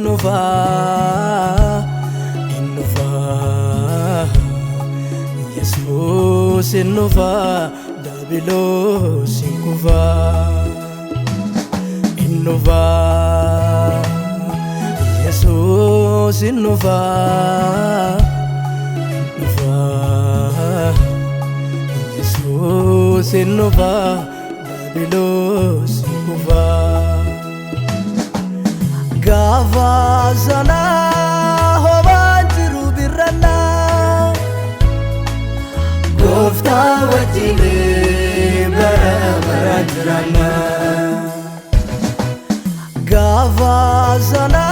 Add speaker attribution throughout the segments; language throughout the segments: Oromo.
Speaker 1: innufa Yesus innufa Dabilos inkufa Innufa Yesus innufa Yesus innufa Dabilos inkufa Gaafa sana homaan jiru birranna Gooftaa wajjin bara baraan jiraanna Gaafa sana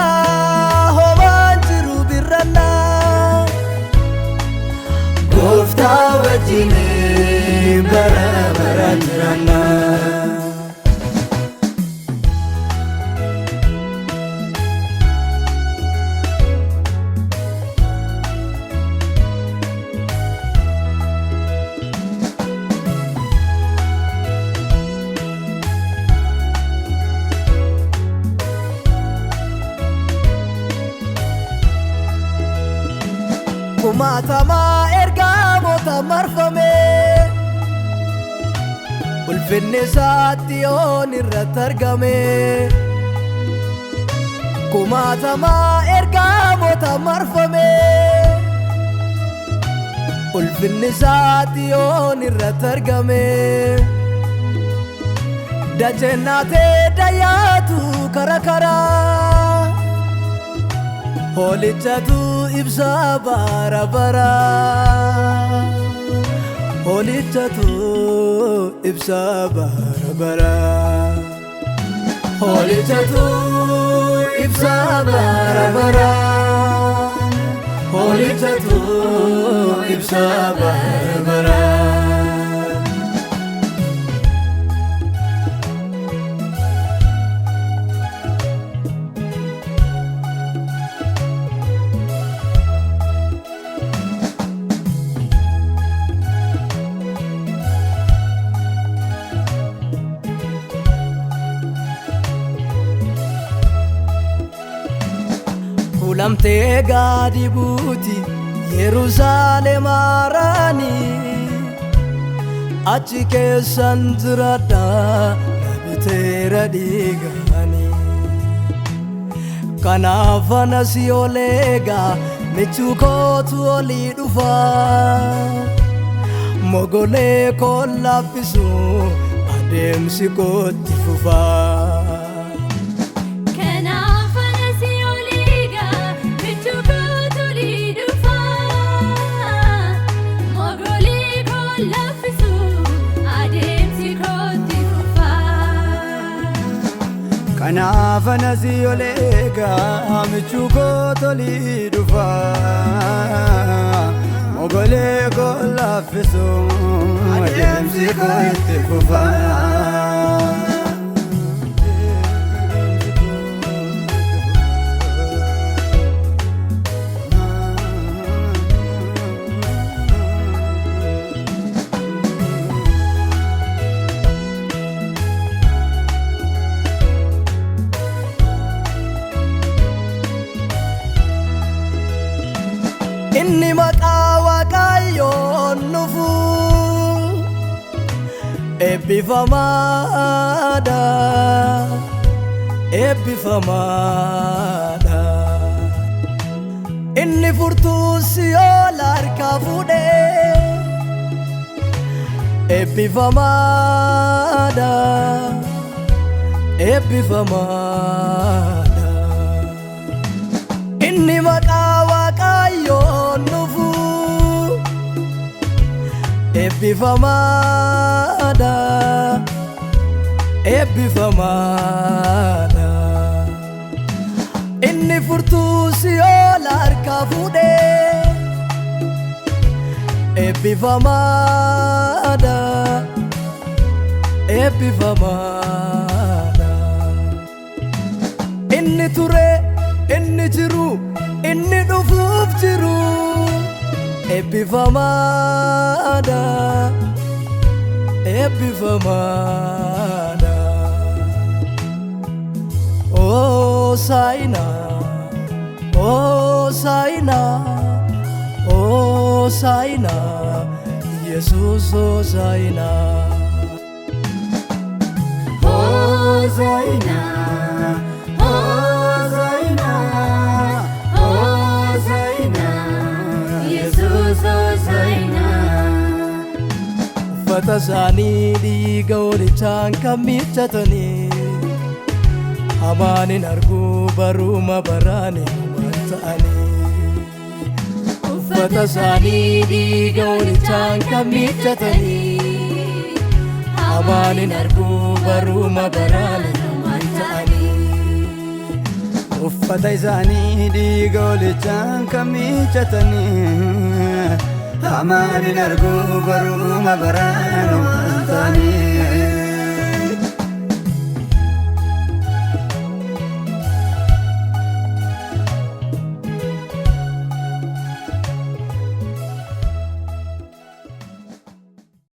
Speaker 1: homaan jiru birranna Gooftaa wajjin bara baraan jiraanna Kumaatama ergamoota marfame ulfinni isaatti yoon irratti argame Kumaatama ergamoota marfame ulfinni isaatti yoon irratti argame Dajennaatee dayyaatu kara karaa Holichatu ibsa bara bara Holichatu ibsa bara bara Holichatu ibsa bara bara Holichatu ibsa bara bara Kulamtee gaadi buuti Yerusaalem haaraani Achi keessan jiraadha nabiteera dhiigaani Kanaaf anas ol eega michuu kootu olii dhufa Mogolee koo laaffisu adeemsi kootti fufa Kanaaf anas ol eega michuu kootu olii dhufa Mogolee koo laaffisu adeemsi kootti fufa Inni maqaa Waaqayyoon dhufu eebbifamaadha eebbifamaadha Inni furtuu Si'ool harkaa fuudhee eebbifamaadha eebbifamaadha Inni maqaa Waaqayyoon dhufu eebbifamaadha eebbifamaadha Inni furtuu Si'ool harkaa fuudhee eebbifamaadha eebbifamaadha Inni ture inni jiru inni dhufuuf jiru eebbifamaadha eebbifamaadha Hosaa'inaa Hosanna, Hosanna, Jesus Hosanna.
Speaker 2: Hosanna, Hosanna, Hosanna, Jesus Hosanna.
Speaker 1: Uffata isaanii dhiiga hoolichaan kan miiccatanii hamaanin arguu baruma baraane waan ta'anii. Uffata isaanii dhiiga hoolichaan kan miiccatanii hamaanin arguu baruma baraane waan ta'anii.
Speaker 2: Uffata isaanii dhiiga hoolichaan kan miiccatanii hamaanin arguu baruma baraane waan ta'anii.